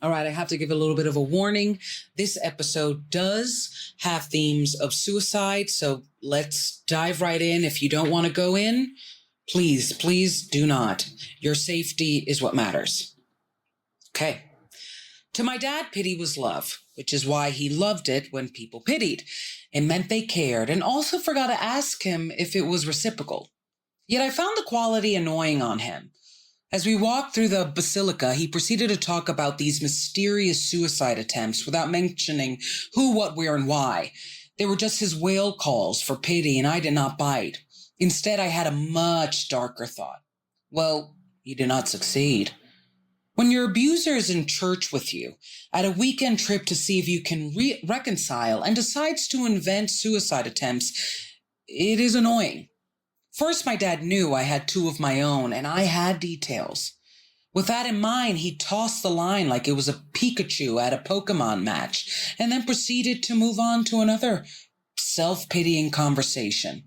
All right, I have to give a little bit of a warning. This episode does have themes of suicide, so let's dive right in. If you don't want to go in, please do not. Your safety is what matters. Okay. To my dad, pity was love, which is why he loved it when people pitied. It meant they cared, and also forgot to ask him if it was reciprocal. Yet I found the quality annoying on him. As we walked through the basilica, he proceeded to talk about these mysterious suicide attempts without mentioning who, what, where, and why. They were just his wail calls for pity, and I did not bite. Instead, I had a much darker thought. Well, you did not succeed. When your abuser is in church with you, at a weekend trip to see if you can reconcile, and decides to invent suicide attempts, it is annoying. First, my dad knew I had two of my own, and I had details. With that in mind, he tossed the line like it was a Pikachu at a Pokemon match, and then proceeded to move on to another self-pitying conversation.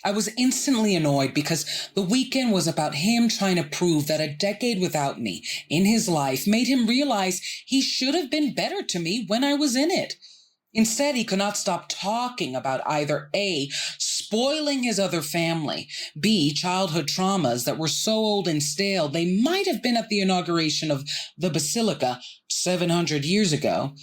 I was instantly annoyed because the weekend was about him trying to prove that a decade without me in his life made him realize he should have been better to me when I was in it. Instead, he could not stop talking about either A, spoiling his other family, B, childhood traumas that were so old and stale they might have been at the inauguration of the Basilica 700 years ago.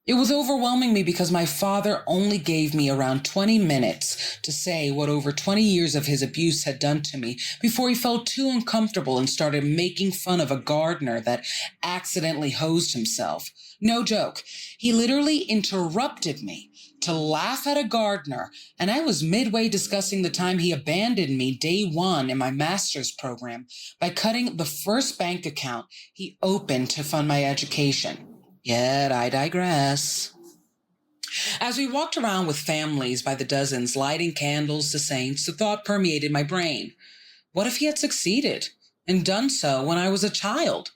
It was overwhelming me because my father only gave me around 20 minutes to say what over 20 years of his abuse had done to me before he felt too uncomfortable and started making fun of a gardener that accidentally hosed himself. No joke. He literally interrupted me to laugh at a gardener, and I was midway discussing the time he abandoned me day one in my master's program by cutting the first bank account he opened to fund my education. Yet I digress. As we walked around with families by the dozens, lighting candles to saints, the thought permeated my brain. What if he had succeeded and done so when I was a child?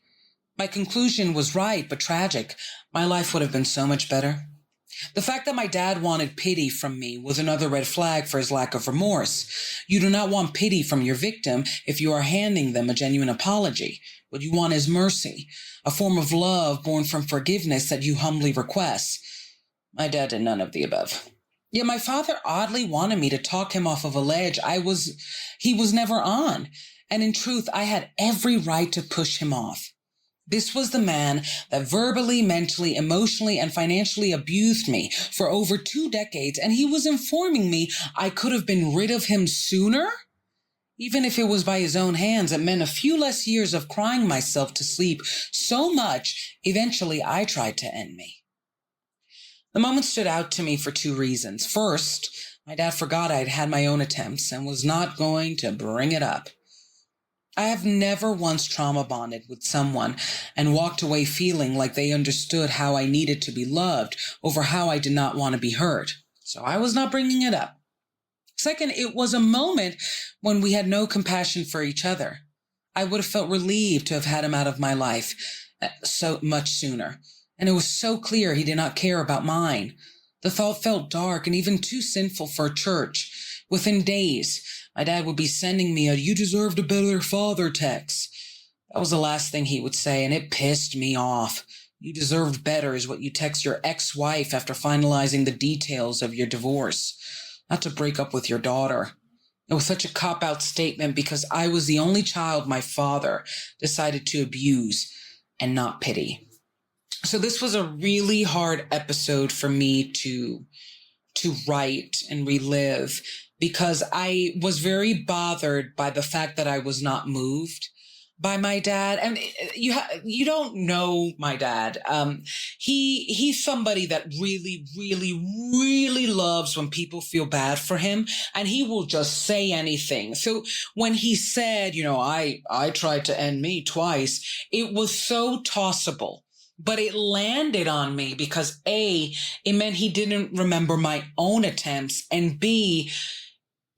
My conclusion was right, but tragic. My life would have been so much better. The fact that my dad wanted pity from me was another red flag for his lack of remorse. You do not want pity from your victim if you are handing them a genuine apology. What you want is mercy, a form of love born from forgiveness that you humbly request. My dad did none of the above. Yet my father oddly wanted me to talk him off of a ledge he was never on. And in truth, I had every right to push him off. This was the man that verbally, mentally, emotionally, and financially abused me for over 2 decades, and he was informing me I could have been rid of him sooner? Even if it was by his own hands, it meant a few less years of crying myself to sleep so much, eventually I tried to end me. The moment stood out to me for 2 reasons. First, my dad forgot I'd had my own attempts and was not going to bring it up. I have never once trauma bonded with someone and walked away feeling like they understood how I needed to be loved over how I did not want to be hurt. So I was not bringing it up. Second, it was a moment when we had no compassion for each other. I would have felt relieved to have had him out of my life so much sooner. And it was so clear he did not care about mine. The thought felt dark and even too sinful for a church. Within days, my dad would be sending me a "you deserved a better father" text. That was the last thing he would say, and it pissed me off. You deserved better is what you text your ex-wife after finalizing the details of your divorce. Not to break up with your daughter. It was such a cop-out statement because I was the only child my father decided to abuse and not pity. So this was a really hard episode for me to write and relive because I was very bothered by the fact that I was not moved by my dad. And you don't know my dad. He's somebody that really, really, really loves when people feel bad for him, and he will just say anything. So when he said, I tried to end me twice, it was so tossable. But it landed on me because A, it meant he didn't remember my own attempts, and B,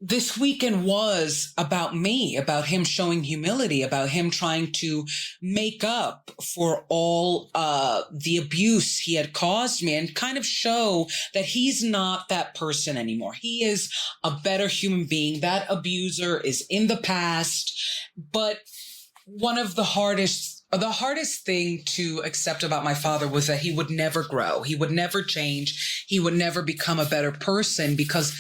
this weekend was about me, about him showing humility, about him trying to make up for all the abuse he had caused me and kind of show that he's not that person anymore. He is a better human being. That abuser is in the past. But one of the hardest The hardest thing to accept about my father was that he would never grow. He would never change. He would never become a better person, because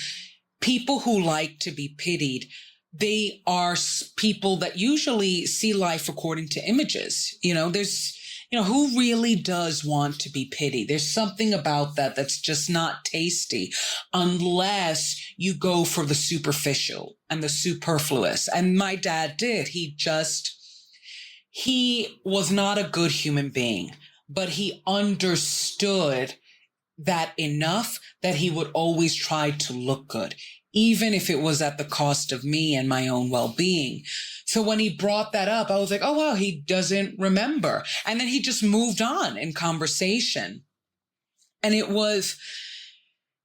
people who like to be pitied, they are people that usually see life according to images. Who really does want to be pitied? There's something about that that's just not tasty unless you go for the superficial and the superfluous. And my dad did. He was not a good human being, but he understood that enough that he would always try to look good, even if it was at the cost of me and my own well-being. So when he brought that up, I was like, oh, wow, he doesn't remember. And then he just moved on in conversation. And it was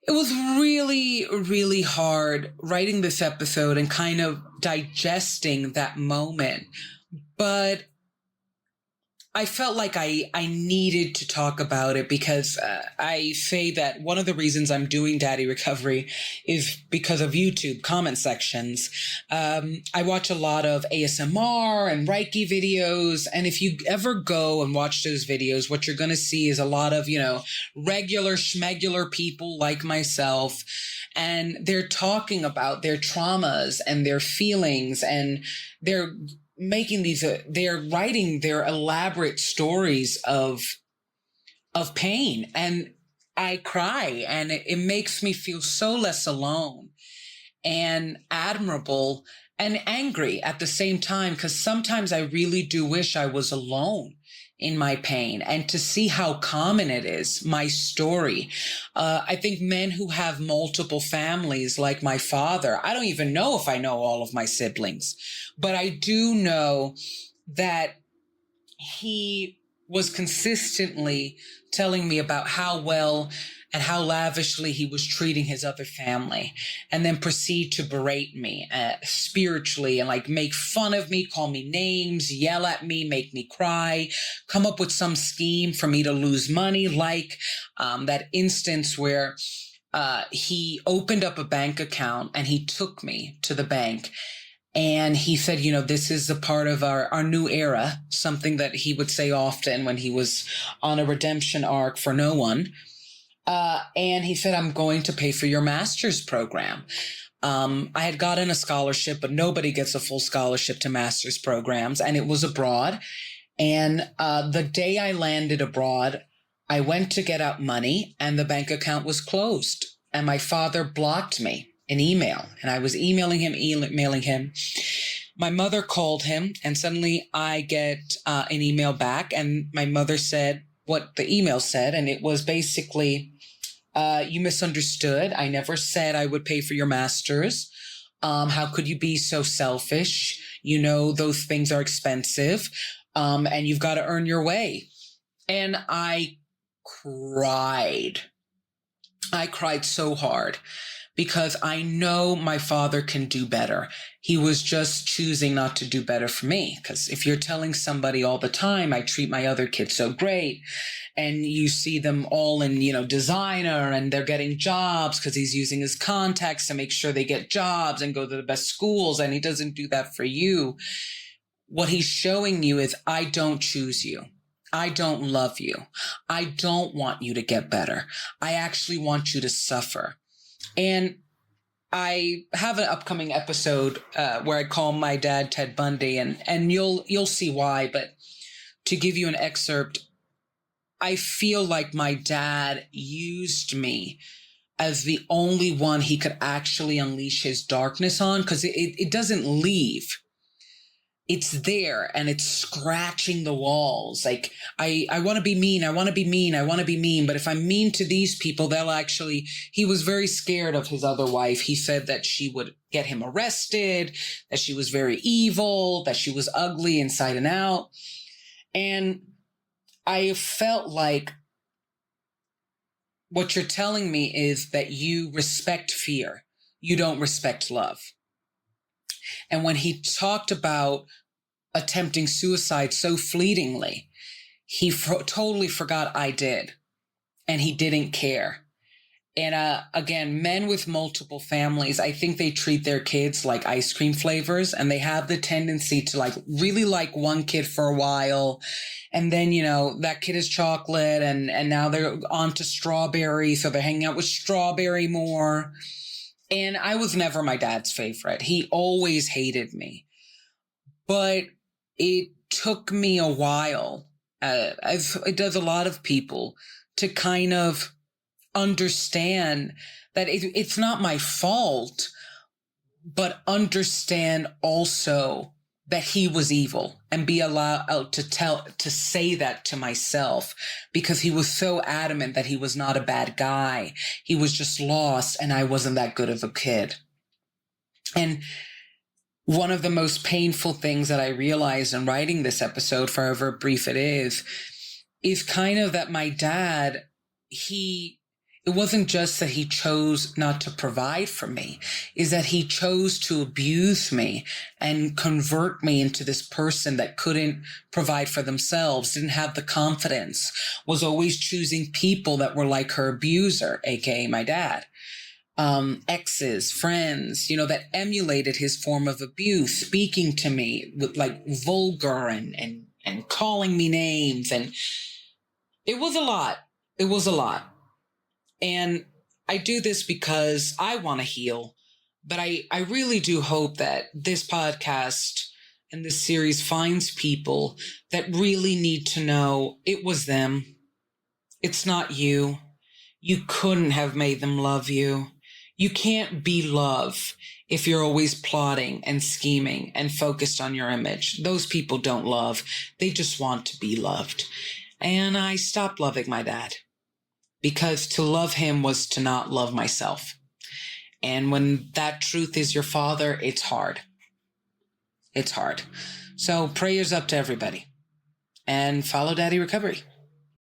really, really hard writing this episode and kind of digesting that moment. But I felt like I needed to talk about it, because I say that one of the reasons I'm doing Daddy Recovery is because of YouTube comment sections. I watch a lot of ASMR and Reiki videos. And if you ever go and watch those videos, what you're going to see is a lot of, regular schmegular people like myself. And they're talking about their traumas and their feelings, and they're they're writing their elaborate stories of pain. And I cry, and it makes me feel so less alone and admirable and angry at the same time, because sometimes I really do wish I was alone in my pain, and to see how common it is, my story. I think men who have multiple families, like my father, I don't even know if I know all of my siblings, but I do know that he was consistently telling me about how well and how lavishly he was treating his other family, and then proceed to berate me spiritually and make fun of me, call me names, yell at me, make me cry, come up with some scheme for me to lose money, that instance where he opened up a bank account and he took me to the bank. And he said, this is a part of our new era, something that he would say often when he was on a redemption arc for no one. And he said, I'm going to pay for your master's program. I had gotten a scholarship, but nobody gets a full scholarship to master's programs. And it was abroad. And the day I landed abroad, I went to get out money and the bank account was closed. And my father blocked me in email. And I was emailing him. My mother called him, and suddenly I get an email back. And my mother said what the email said. And it was basically, you misunderstood. I never said I would pay for your master's. How could you be so selfish? Those things are expensive, and you've got to earn your way. And I cried. I cried so hard, because I know my father can do better. He was just choosing not to do better for me. Because if you're telling somebody all the time, I treat my other kids so great, and you see them all in, designer, and they're getting jobs because he's using his contacts to make sure they get jobs and go to the best schools, and he doesn't do that for you. What he's showing you is, I don't choose you. I don't love you. I don't want you to get better. I actually want you to suffer. And I have an upcoming episode where I call my dad Ted Bundy, and you'll see why. But to give you an excerpt, I feel like my dad used me as the only one he could actually unleash his darkness on, because it doesn't leave. It's there, and it's scratching the walls. Like, I want to be mean. I want to be mean. I want to be mean. But if I'm mean to these people, he was very scared of his other wife. He said that she would get him arrested, that she was very evil, that she was ugly inside and out. And I felt like what you're telling me is that you respect fear. You don't respect love. And when he talked about attempting suicide so fleetingly, he totally forgot I did. And he didn't care. And again, men with multiple families, I think they treat their kids like ice cream flavors, and they have the tendency to like really like one kid for a while. And then, that kid is chocolate, and now they're on to strawberry. So they're hanging out with strawberry more. And I was never my dad's favorite. He always hated me. But it took me a while, it does a lot of people, to kind of understand that it's not my fault, but understand also that he was evil, and be allowed to say that to myself, because he was so adamant that he was not a bad guy. He was just lost, and I wasn't that good of a kid. And one of the most painful things that I realized in writing this episode, for however brief it is kind of that my dad, it wasn't just that he chose not to provide for me, is that he chose to abuse me and convert me into this person that couldn't provide for themselves, didn't have the confidence, was always choosing people that were like her abuser, aka my dad. Exes, friends, that emulated his form of abuse, speaking to me with like vulgar and calling me names. And it was a lot. It was a lot. And I do this because I want to heal, but I really do hope that this podcast and this series finds people that really need to know it was them. It's not you. You couldn't have made them love you. You can't be love if you're always plotting and scheming and focused on your image. Those people don't love. They just want to be loved. And I stopped loving my dad, because to love him was to not love myself. And when that truth is your father, it's hard. It's hard. So prayers up to everybody, and follow Daddy Recovery.